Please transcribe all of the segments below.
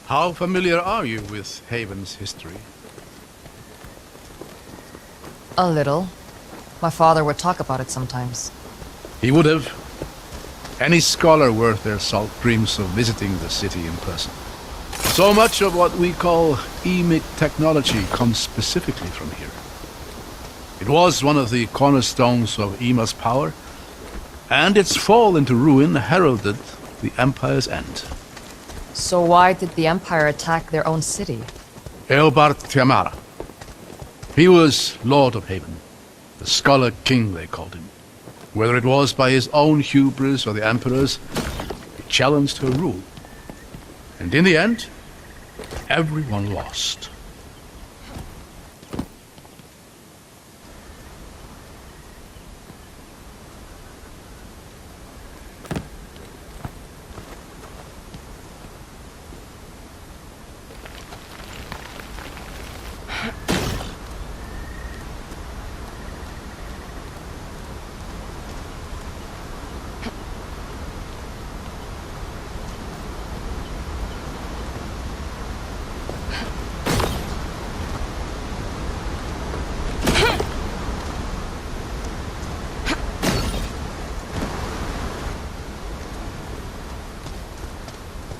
How familiar are you with Haven's history? A little. My father would talk about it sometimes. He would have. Any scholar worth their salt dreams of visiting the city in person. So much of what we call emic technology comes specifically from here. It was one of the cornerstones of Yma's power, and its fall into ruin heralded the Empire's end. So why did the Empire attack their own city? Eobard Tiamara. He was Lord of Haven, the Scholar King they called him. Whether it was by his own hubris or the Emperor's, he challenged her rule. And in the end, everyone lost.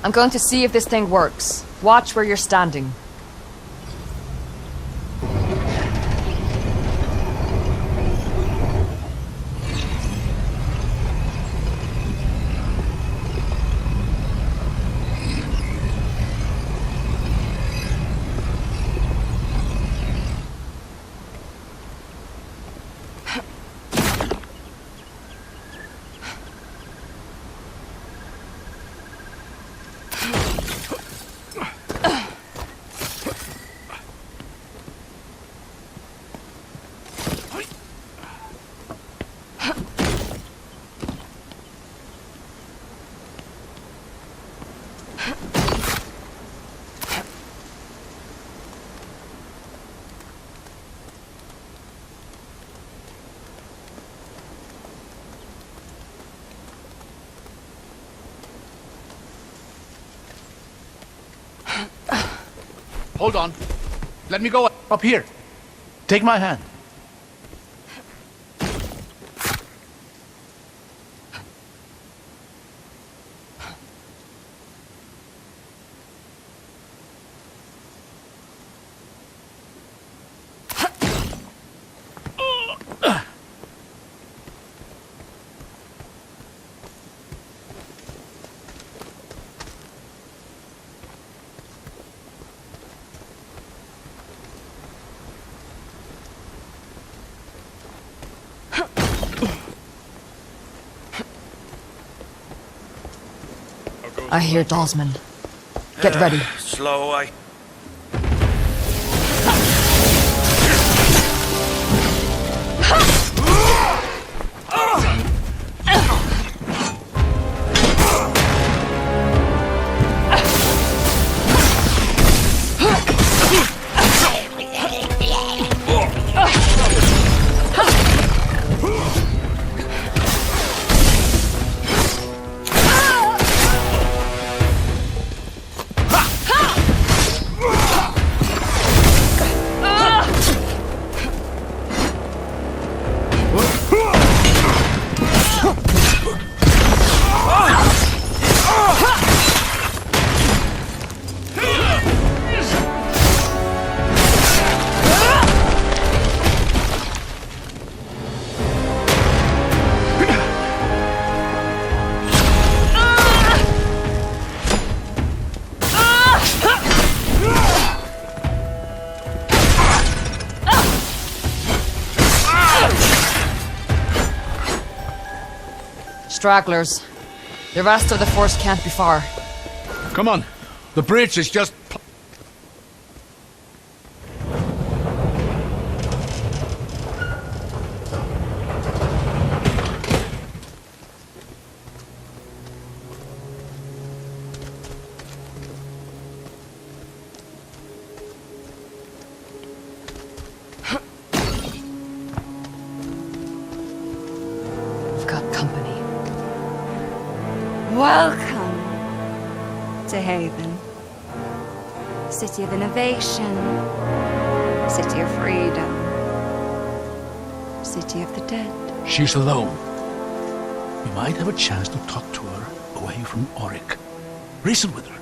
I'm going to see if this thing works. Watch where you're standing. Hold on. Let me go up here. Take my hand. I hear Dalsman. Get ready. Slow, I... Stragglers. The rest of the force can't be far. Come on. The bridge is just... We've got company. Welcome to Haven. City of innovation. City of freedom. City of the dead. She's alone. We might have a chance to talk to her away from Auric. Reason with her.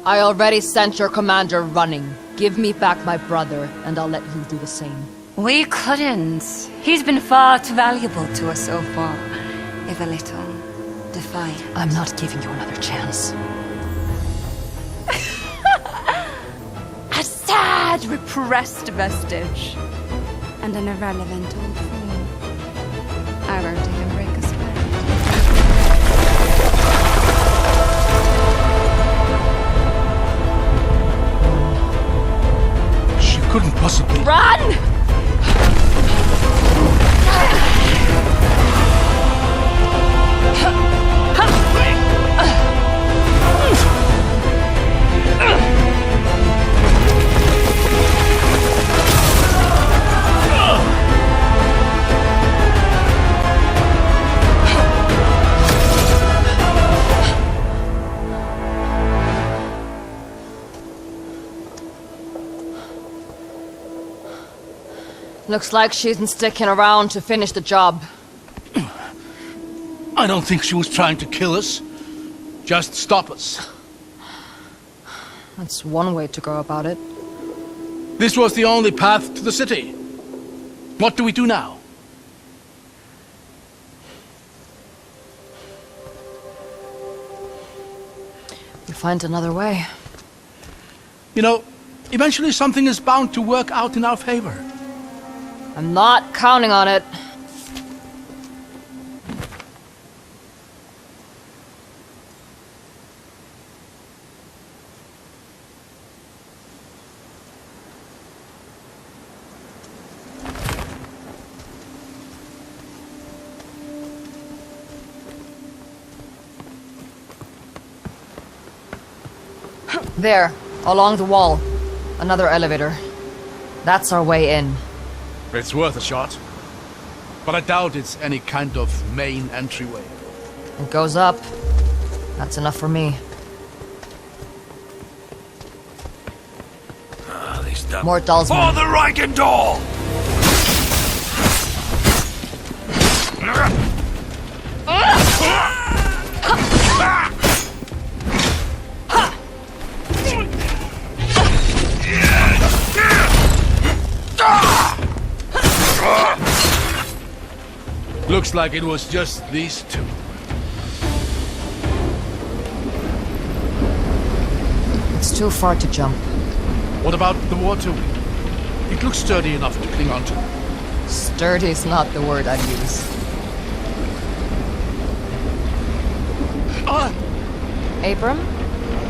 I already sent your commander running. Give me back my brother, and I'll let you do the same. We couldn't. He's been far too valuable to us so far. If a little defiant. I'm not giving you another chance. A sad, repressed vestige. And an irrelevant old fool. I wrote to him break us back. She couldn't possibly... Run! Looks like she isn't sticking around to finish the job. I don't think she was trying to kill us. Just stop us. That's one way to go about it. This was the only path to the city. What do we do now? We find another way. You know, eventually something is bound to work out in our favor. I'm not counting on it. There, along the wall. Another elevator. That's our way in. It's worth a shot. But I doubt it's any kind of main entryway. It goes up. That's enough for me. More dolls. For the Reichendahl! Looks like it was just these two. It's too far to jump. What about the water wheel? It looks sturdy enough to cling onto. Sturdy is not the word I'd use. Abram?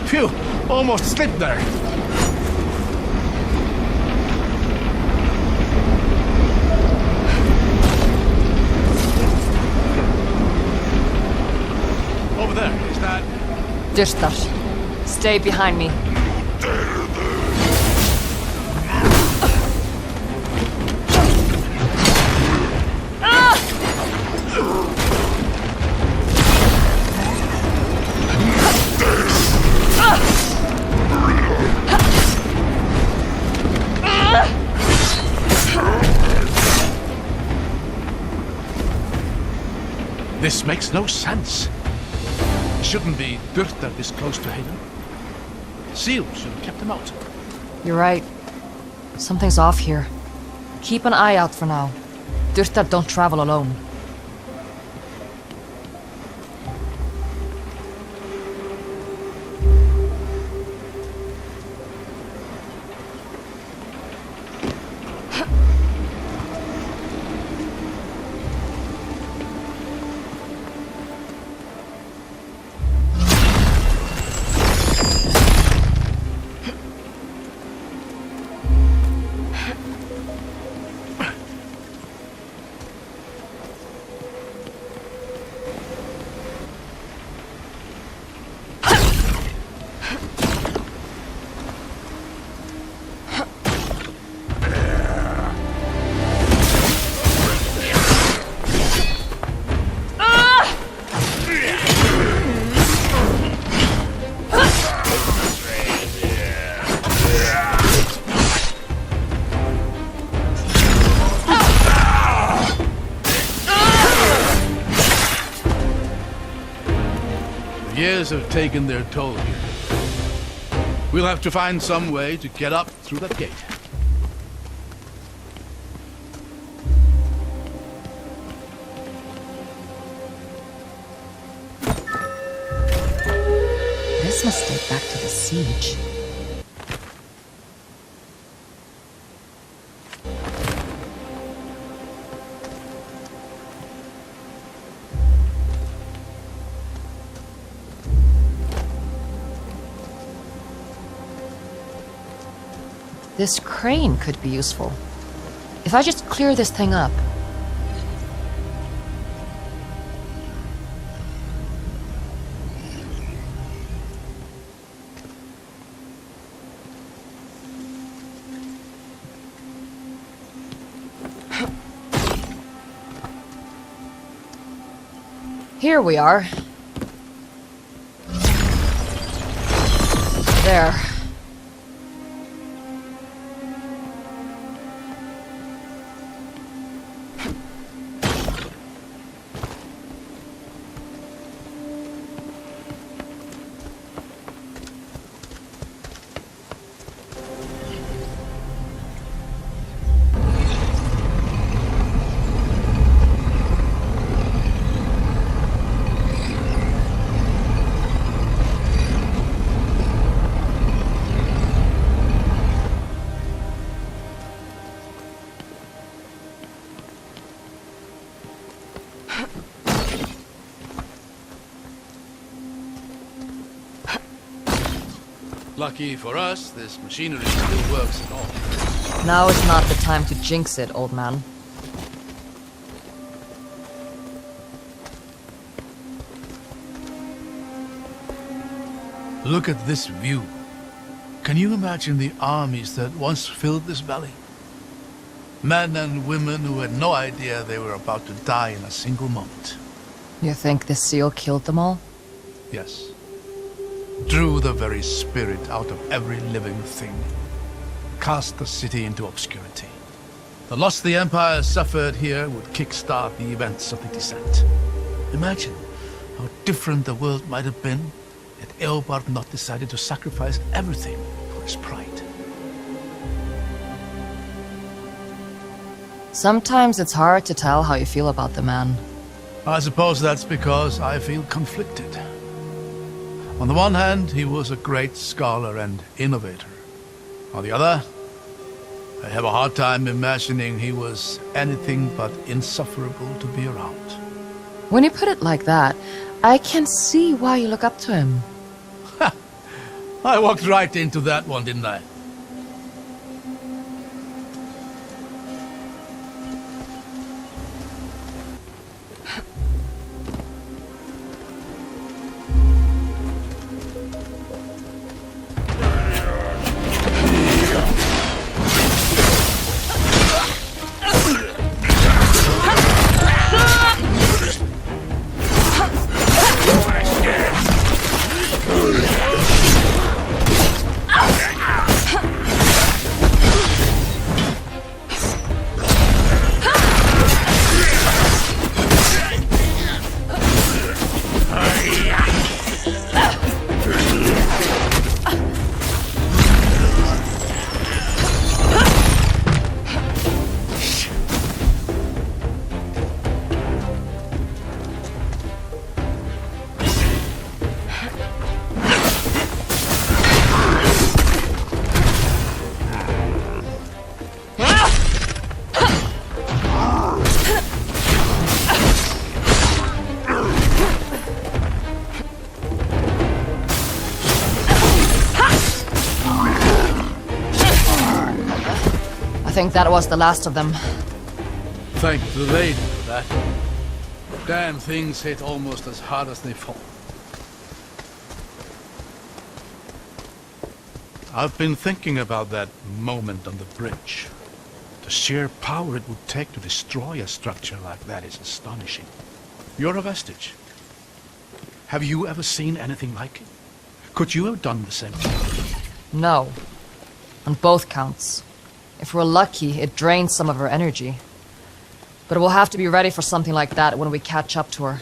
Phew! Almost slipped there. Over there, is that... Dyrtar. Stay behind me. This makes no sense. It shouldn't be Dyrtar this close to Hayden. Seal should have kept him out. You're right. Something's off here. Keep an eye out for now. Dyrtar don't travel alone. Years have taken their toll here. We'll have to find some way to get up through that gate. This must date back to the siege. This crane could be useful. If I just clear this thing up. Here we are. There. Lucky for us, this machinery still works at all. Now is not the time to jinx it, old man. Look at this view. Can you imagine the armies that once filled this valley? Men and women who had no idea they were about to die in a single moment. You think the seal killed them all? Yes. Drew the very spirit out of every living thing. Cast the city into obscurity. The loss the Empire suffered here would kickstart the events of the descent. Imagine how different the world might have been had Eobard not decided to sacrifice everything for his pride. Sometimes it's hard to tell how you feel about the man. I suppose that's because I feel conflicted. On the one hand, he was a great scholar and innovator. On the other, I have a hard time imagining he was anything but insufferable to be around. When you put it like that, I can see why you look up to him. I walked right into that one, didn't I? I think that was the last of them. Thank the lady for that. Damn things hit almost as hard as they fall. I've been thinking about that moment on the bridge. The sheer power it would take to destroy a structure like that is astonishing. You're a vestige. Have you ever seen anything like it? Could you have done the same thing? No. On both counts. If we're lucky, it drains some of her energy. But we'll have to be ready for something like that when we catch up to her.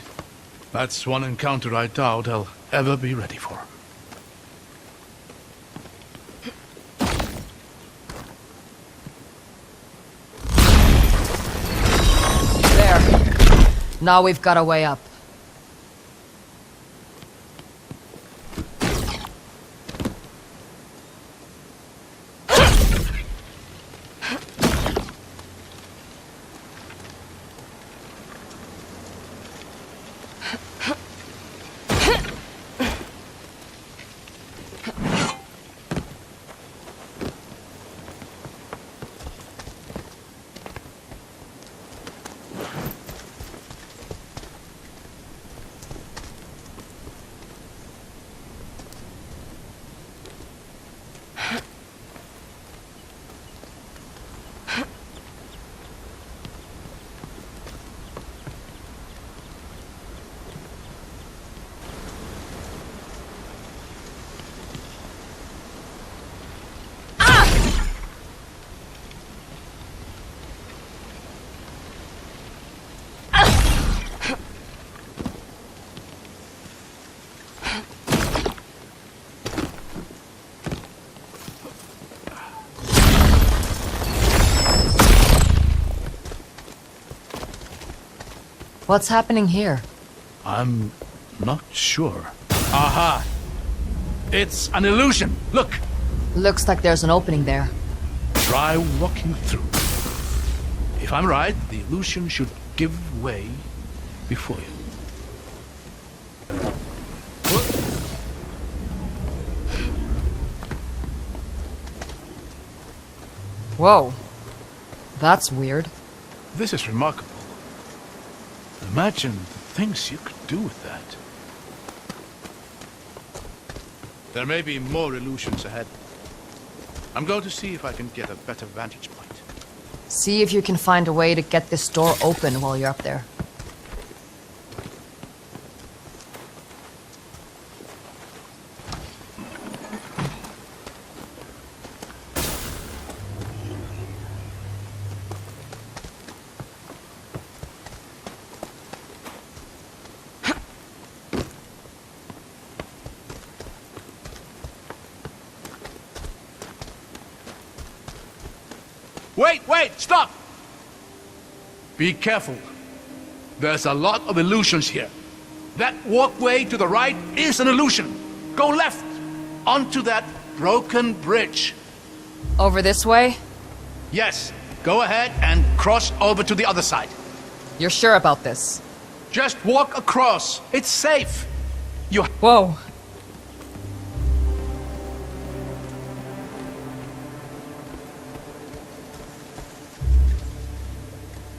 That's one encounter I doubt I'll ever be ready for. There. Now we've got a way up. What's happening here? I'm not sure. Aha! It's an illusion! Look! Looks like there's an opening there. Try walking through. If I'm right, the illusion should give way before you. Whoa. That's weird. This is remarkable. Imagine the things you could do with that. There may be more illusions ahead. I'm going to see if I can get a better vantage point. See if you can find a way to get this door open while you're up there. Wait! Stop! Be careful. There's a lot of illusions here. That walkway to the right is an illusion. Go left, onto that broken bridge. Over this way? Yes, go ahead and cross over to the other side. You're sure about this? Just walk across. It's safe. Whoa.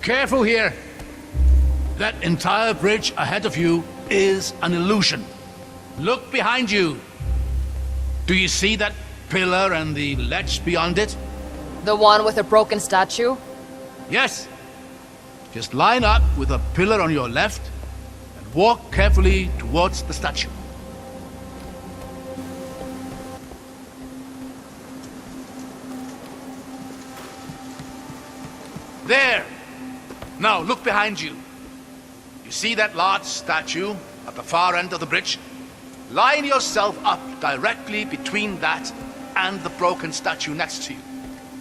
Careful here. That entire bridge ahead of you is an illusion. Look behind you. Do you see that pillar and the ledge beyond it? The one with a broken statue? Yes. Just line up with a pillar on your left and walk carefully towards the statue. There! Now look behind you. You see that large statue at the far end of the bridge? Line yourself up directly between that and the broken statue next to you.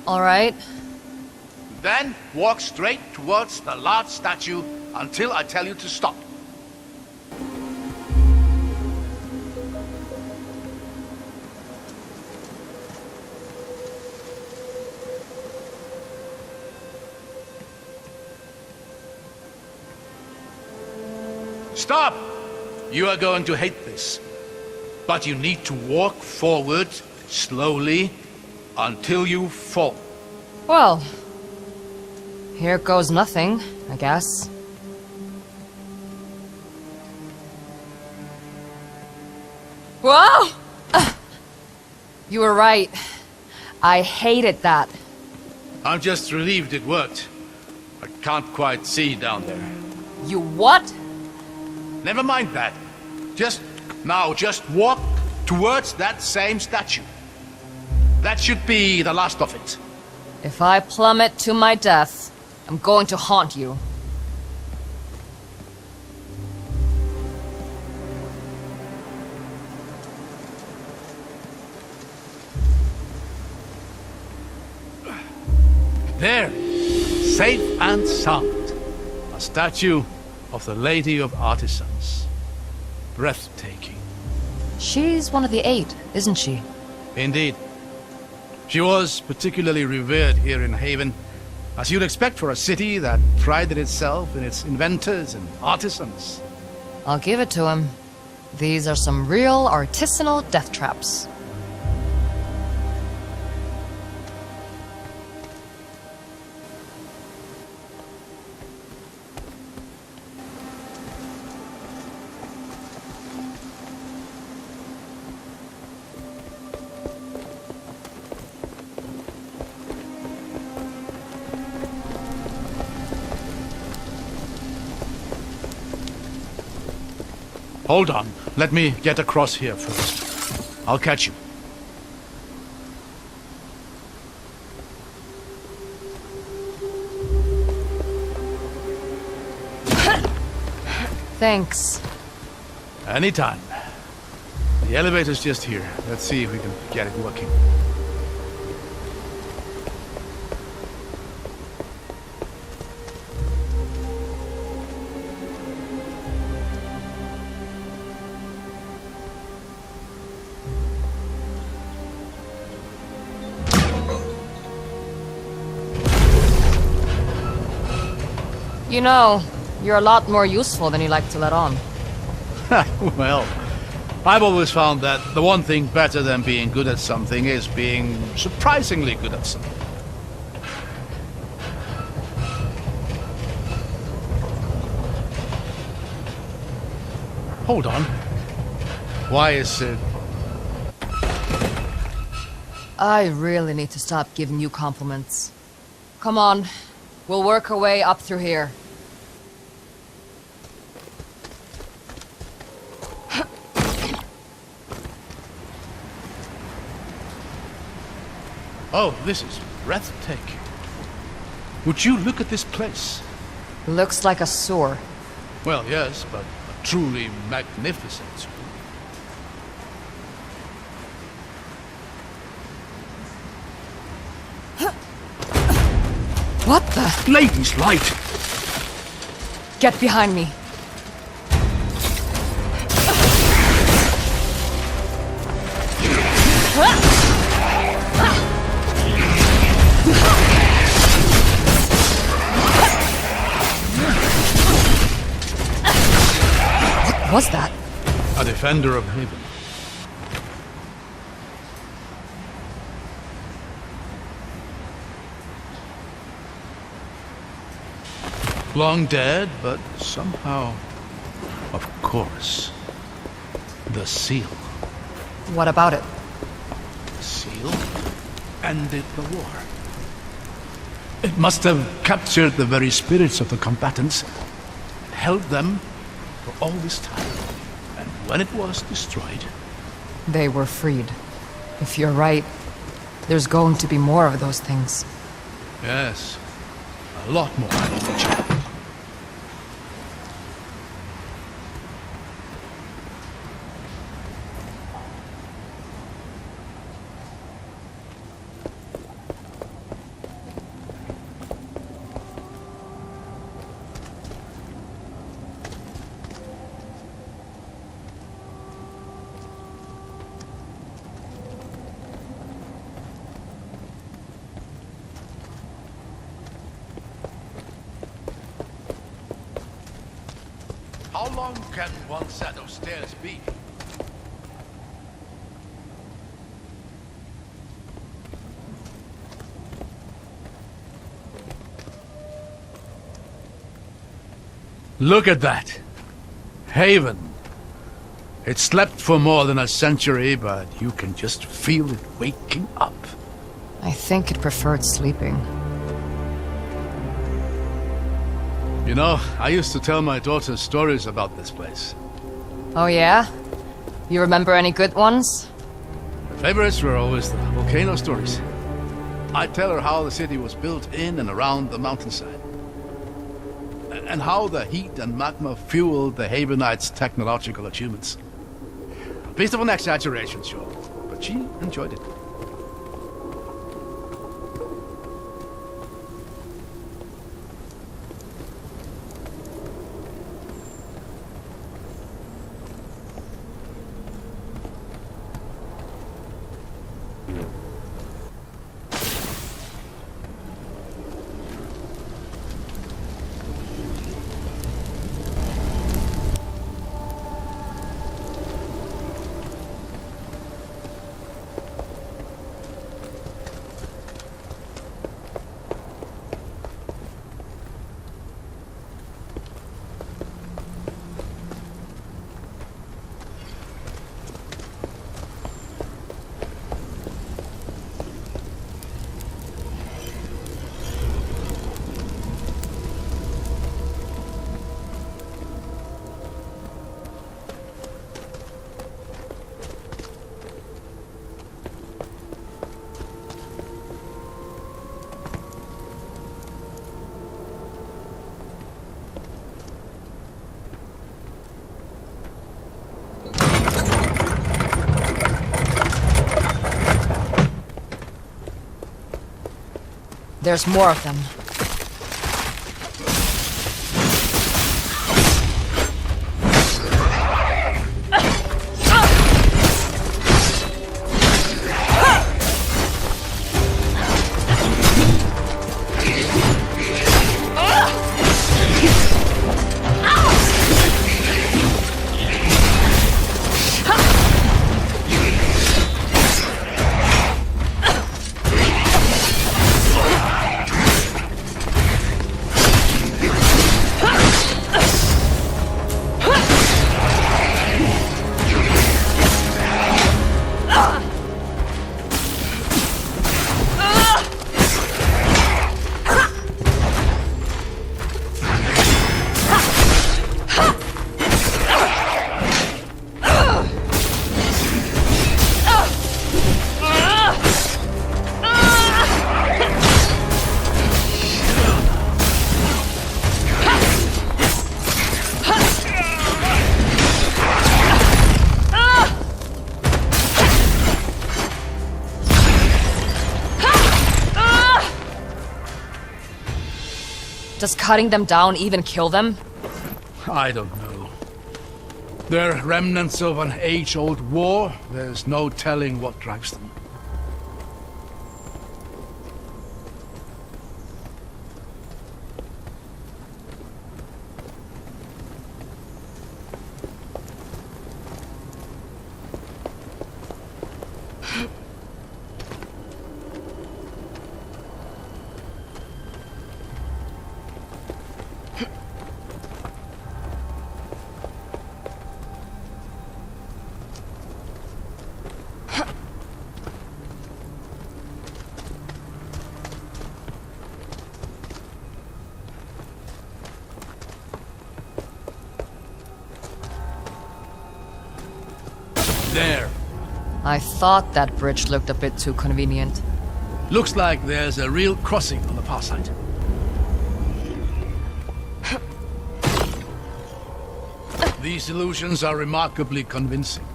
All right. Then walk straight towards the large statue until I tell you to stop. Stop! You are going to hate this. But you need to walk forward slowly until you fall. Well, here goes nothing, I guess. Whoa! You were right. I hated that. I'm just relieved it worked. I can't quite see down there. You what? Never mind that. Just walk towards that same statue. That should be the last of it. If I plummet to my death, I'm going to haunt you. There, safe and sound. A statue of the Lady of Artisans. Breathtaking. She's one of the 8, isn't she? Indeed. She was particularly revered here in Haven, as you'd expect for a city that prided itself in its inventors and artisans. I'll give it to him. These are some real artisanal death traps. Hold on. Let me get across here first. I'll catch you. Thanks. Anytime. The elevator's just here. Let's see if we can get it working. You know, you're a lot more useful than you like to let on. Well, I've always found that the one thing better than being good at something is being surprisingly good at something. Hold on. Why is it... I really need to stop giving you compliments. Come on, we'll work our way up through here. Oh, this is breathtaking. Would you look at this place? Looks like a sewer. Well, yes, but a truly magnificent sewer. What the? Lady's light! Get behind me. What was that? A defender of Haven. Long dead, but somehow... Of course. The seal. What about it? The seal ended the war. It must have captured the very spirits of the combatants and held them for all this time. And when it was destroyed... They were freed. If you're right, there's going to be more of those things. Yes, a lot more in the future. How long can one set of stairs be? Look at that! Haven. It slept for more than a century, but you can just feel it waking up. I think it preferred sleeping. You know, I used to tell my daughters stories about this place. Oh yeah? You remember any good ones? Her favorites were always the volcano stories. I'd tell her how the city was built in and around the mountainside. And how the heat and magma fueled the Havenites' technological achievements. A bit of an exaggeration, sure, but she enjoyed it. There's more of them. Does cutting them down even kill them? I don't know. They're remnants of an age-old war. There's no telling what drives them. There. I thought that bridge looked a bit too convenient. Looks like there's a real crossing on the far side. These illusions are remarkably convincing.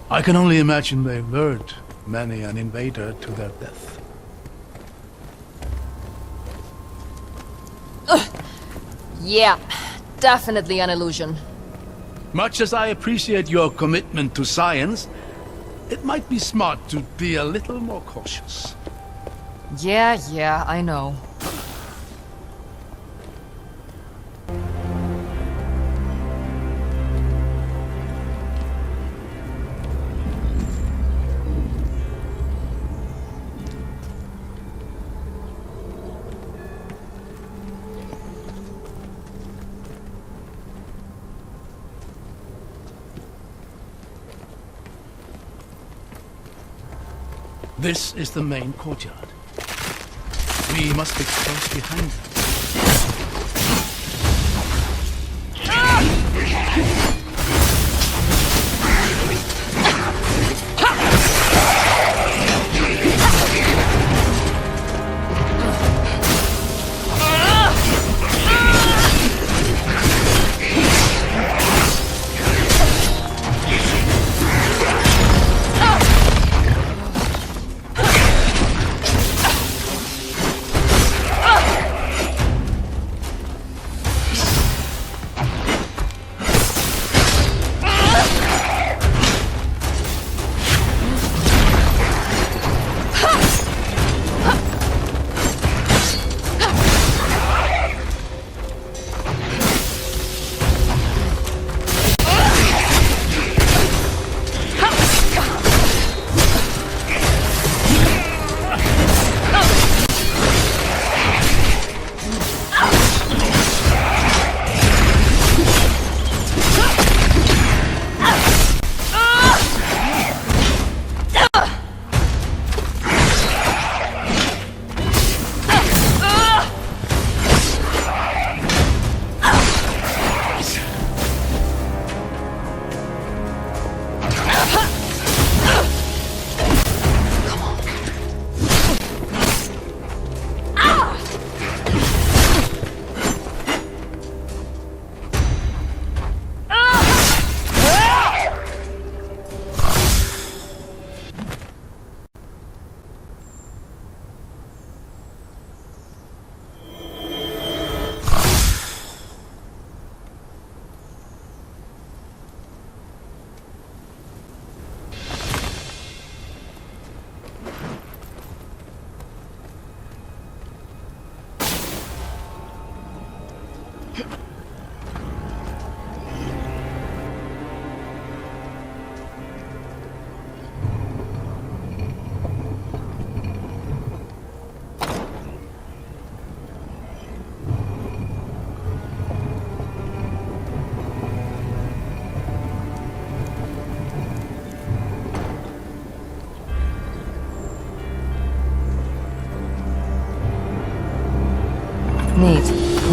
I can only imagine they've lured many an invader to their death. Yeah, definitely an illusion. Much as I appreciate your commitment to science, it might be smart to be a little more cautious. Yeah, I know. This is the main courtyard. We must be close behind them.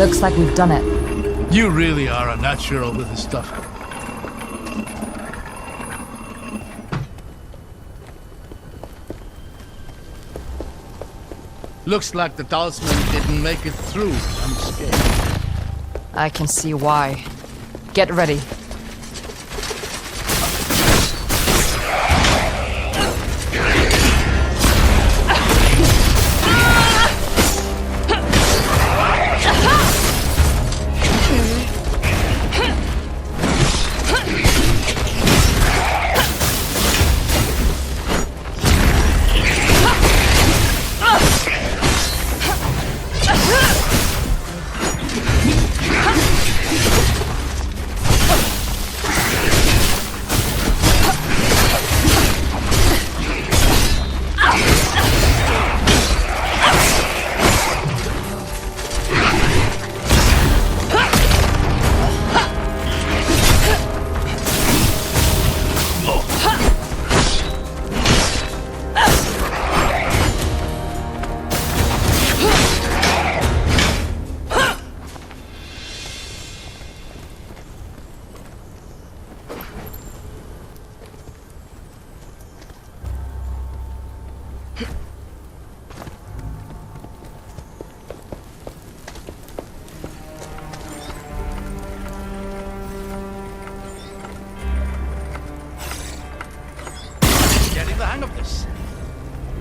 Looks like we've done it. You really are a natural with this stuff. Looks like the talisman didn't make it through unscathed. I can see why. Get ready.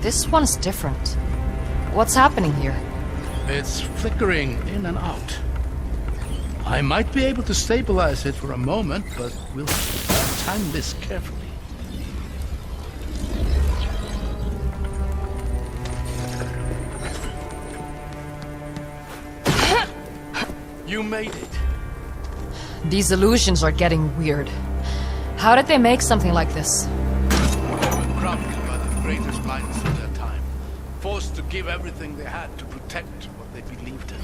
This one's different. What's happening here? It's flickering in and out. I might be able to stabilize it for a moment, but we'll have to time this carefully. You made it. These illusions are getting weird. How did they make something like this? Crafted by the greatest minds of their time, forced to give everything they had to protect what they believed in.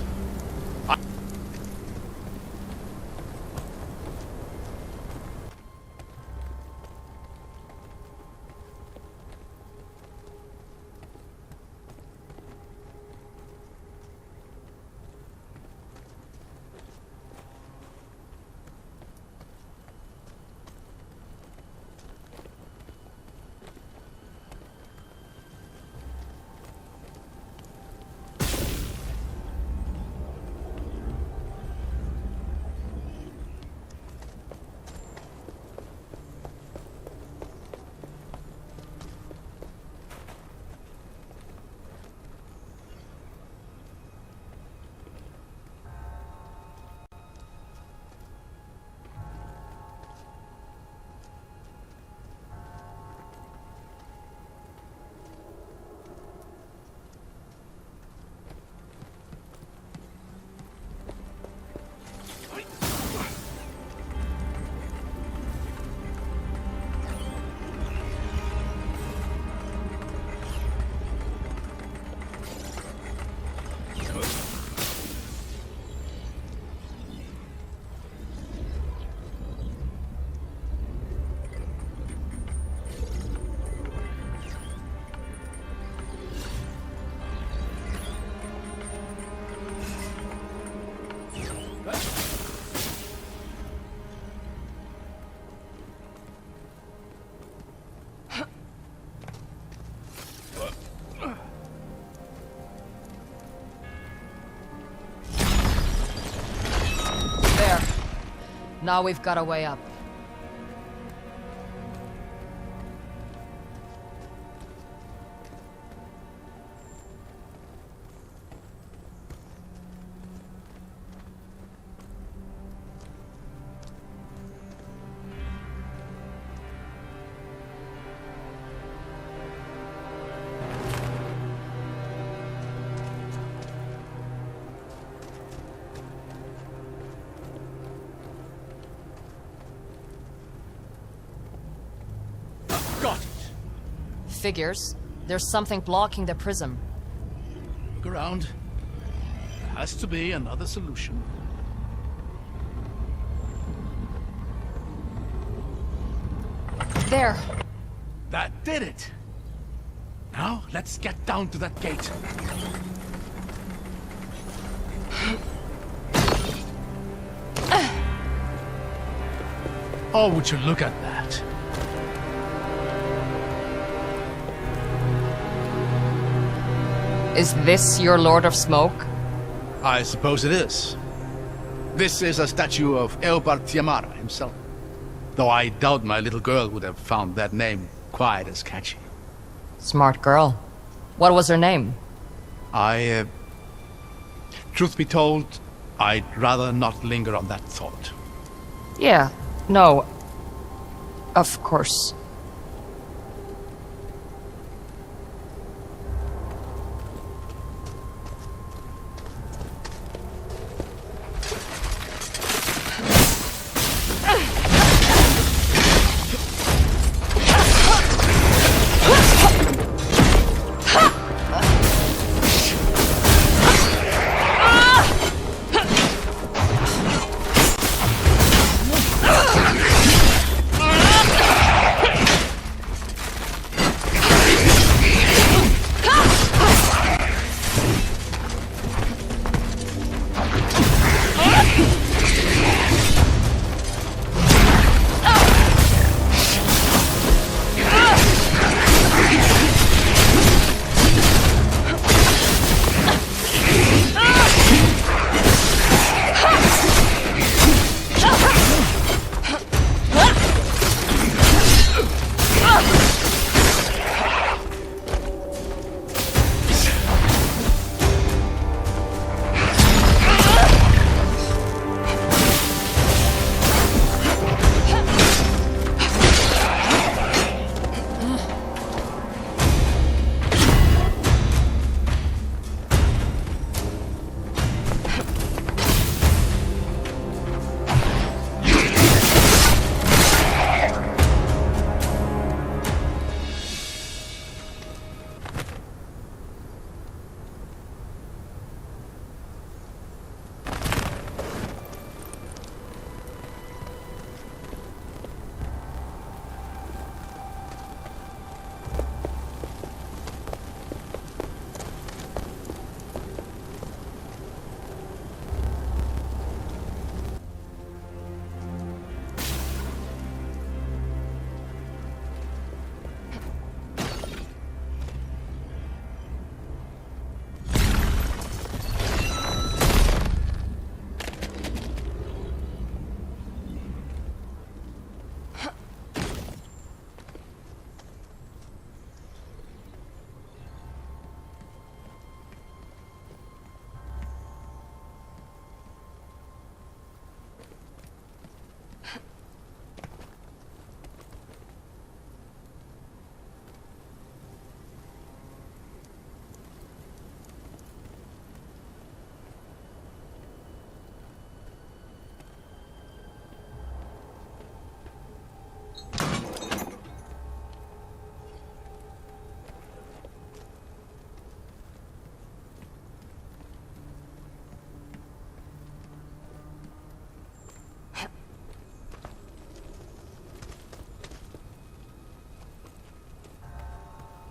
Now we've got a way up. Figures. There's something blocking the prism. Look around. There has to be another solution. There. That did it. Now, let's get down to that gate. Oh, would you look at that? Is this your Lord of Smoke? I suppose it is. This is a statue of Eobard Tiamara himself. Though I doubt my little girl would have found that name quite as catchy. Smart girl. What was her name? Truth be told, I'd rather not linger on that thought. Yeah, no. Of course.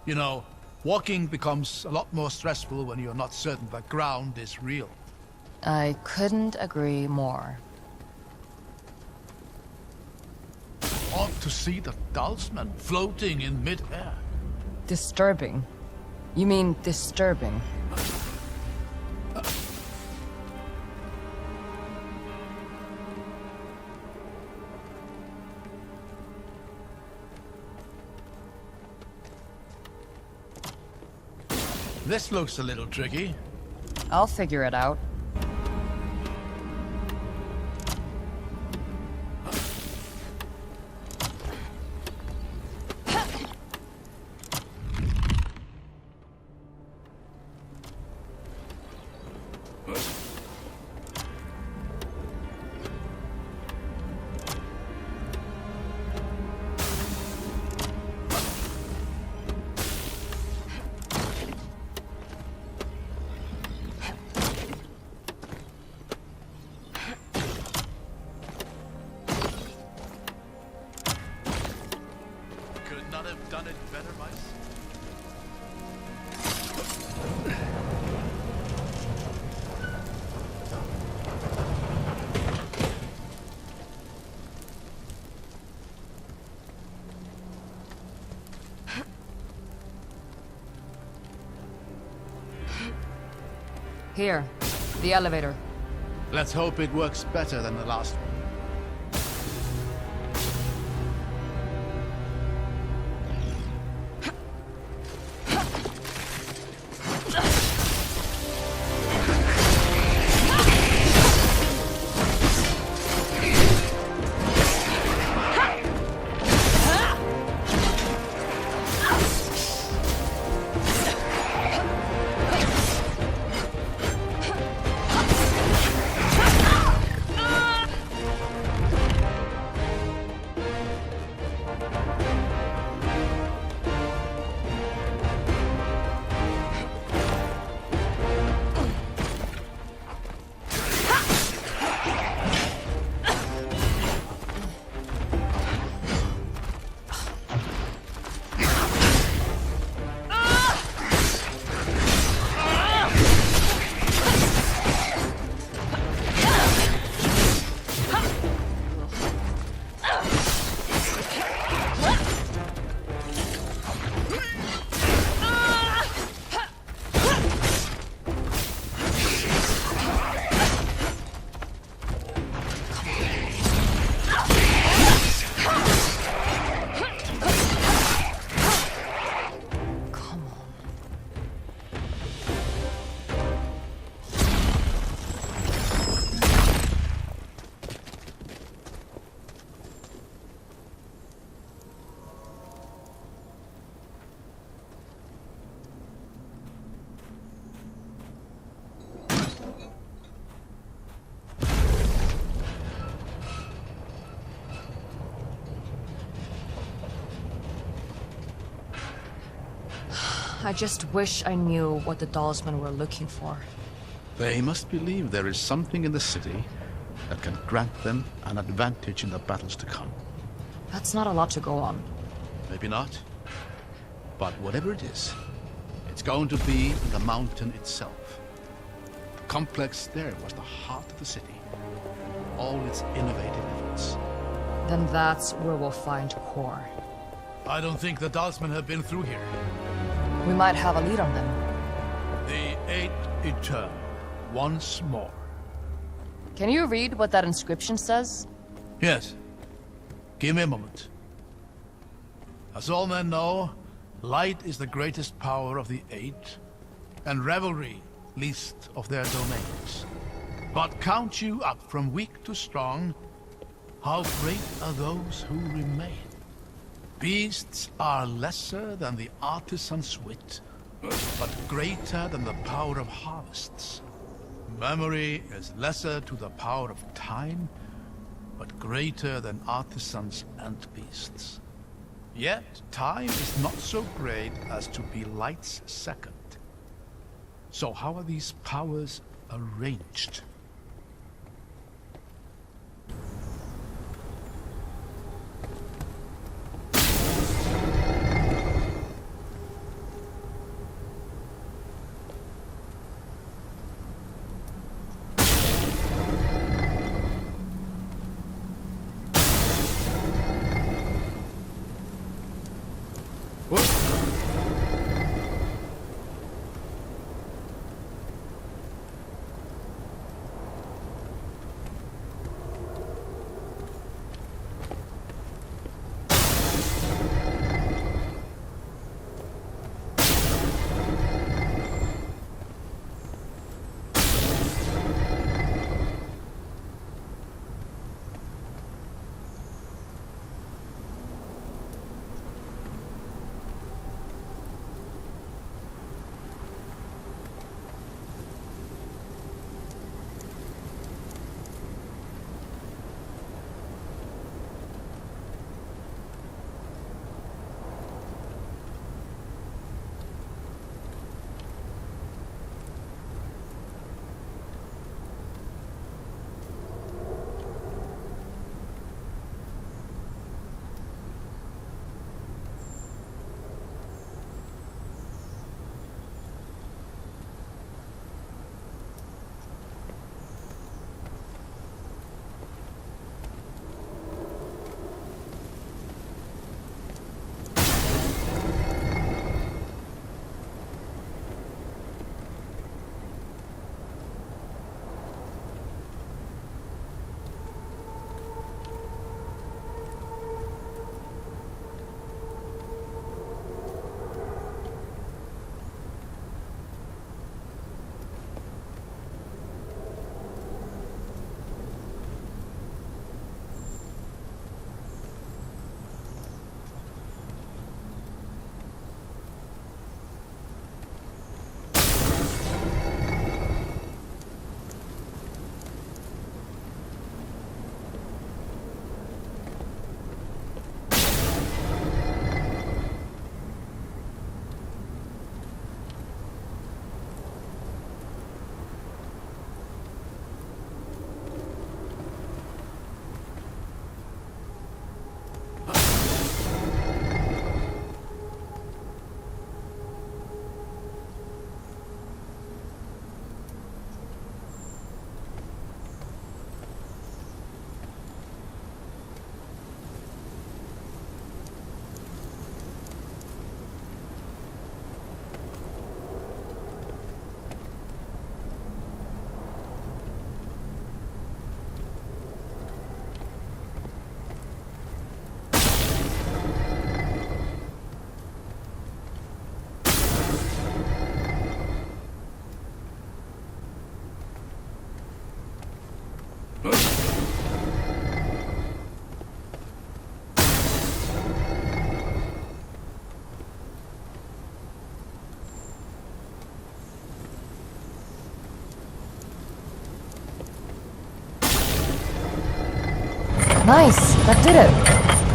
You know, walking becomes a lot more stressful when you're not certain the ground is real. I couldn't agree more. Ought to see the talisman floating in mid-air. Disturbing. You mean disturbing? This looks a little tricky. I'll figure it out. Done it better myself. Here, the elevator. Let's hope it works better than the last one. I just wish I knew what the Dalsmen were looking for. They must believe there is something in the city that can grant them an advantage in the battles to come. That's not a lot to go on. Maybe not. But whatever it is, it's going to be in the mountain itself. The complex there was the heart of the city. All its innovative efforts. Then that's where we'll find core. I don't think the Dalsmen have been through here. We might have a lead on them. The Eight Eternal, once more. Can you read what that inscription says? Yes. Give me a moment. As all men know, light is the greatest power of the Eight, and revelry least of their domains. But count you up from weak to strong, how great are those who remain. Beasts are lesser than the artisan's wit, but greater than the power of harvests. Memory is lesser to the power of time, but greater than artisans and beasts. Yet time is not so great as to be light's second. So how are these powers arranged? Nice, that did it.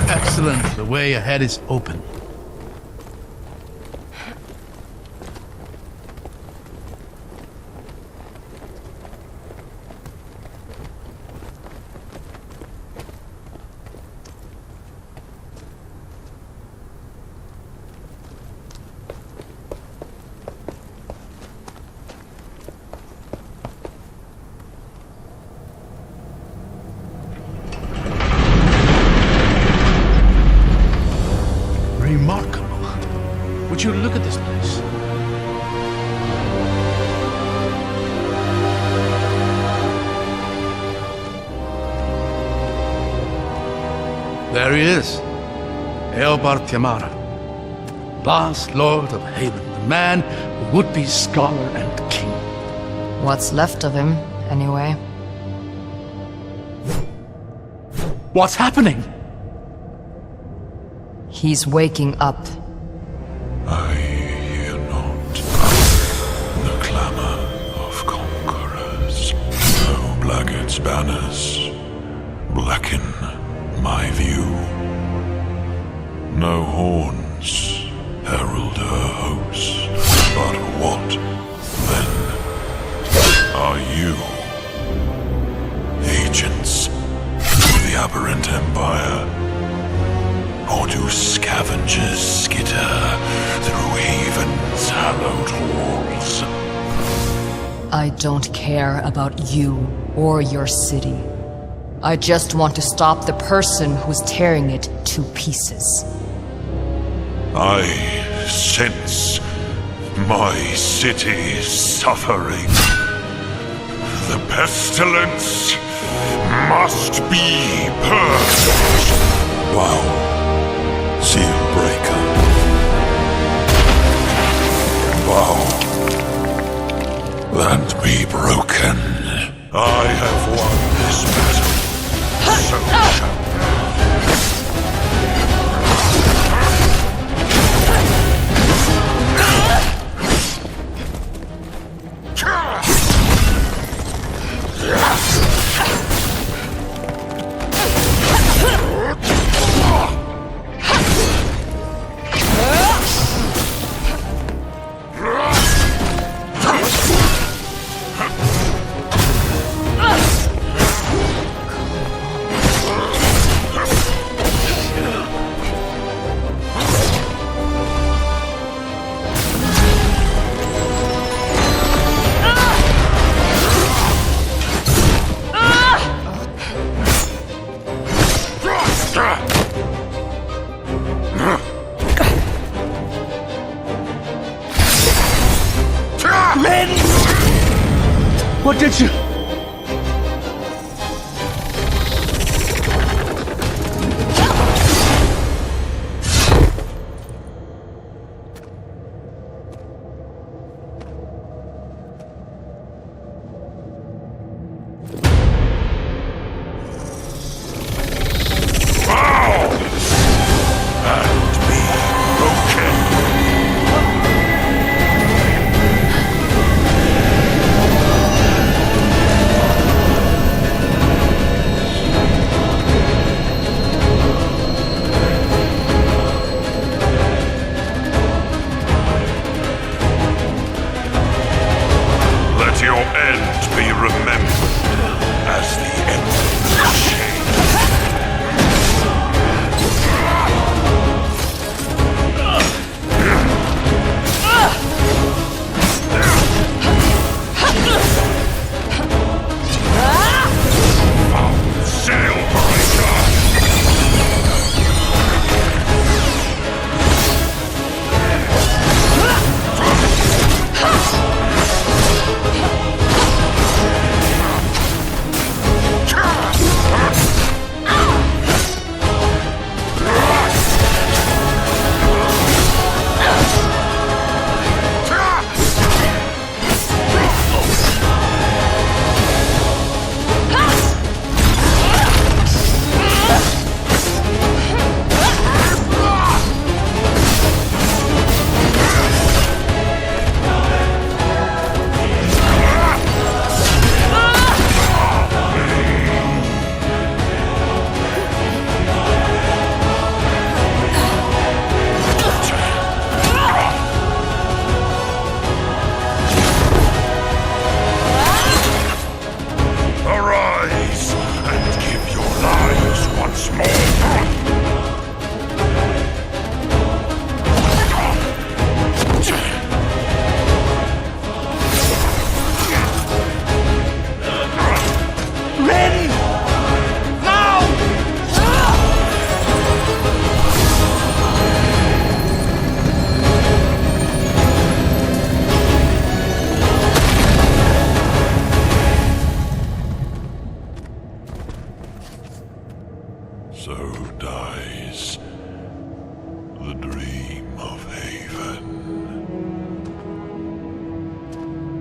Excellent. The way ahead is open. Remarkable. Would you look at this place? There he is. Eobard Tiamara. Last Lord of Haven. The man who would be scholar and king. What's left of him, anyway? What's happening? He's waking up. I hear not the clamor of conquerors. No blackguard's banners blacken my view. No horns herald her host. But what, then, are you? Agents of the aberrant empire? Or do scavengers skitter through Haven's hallowed halls? I don't care about you or your city. I just want to stop the person who's tearing it to pieces. I sense my city suffering. The pestilence must be purged. Wow. Seal breaker. Bow. Land be broken. I have won this battle. So shall What did you...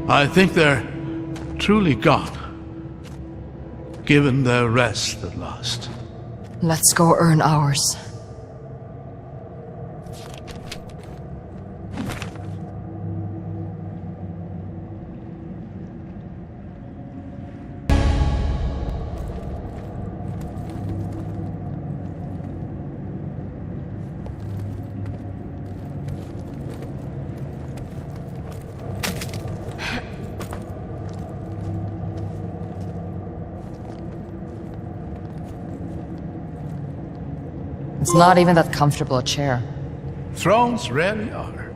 I think they're truly gone, given their rest at last. Let's go earn ours. It's not even that comfortable a chair. Thrones rarely are.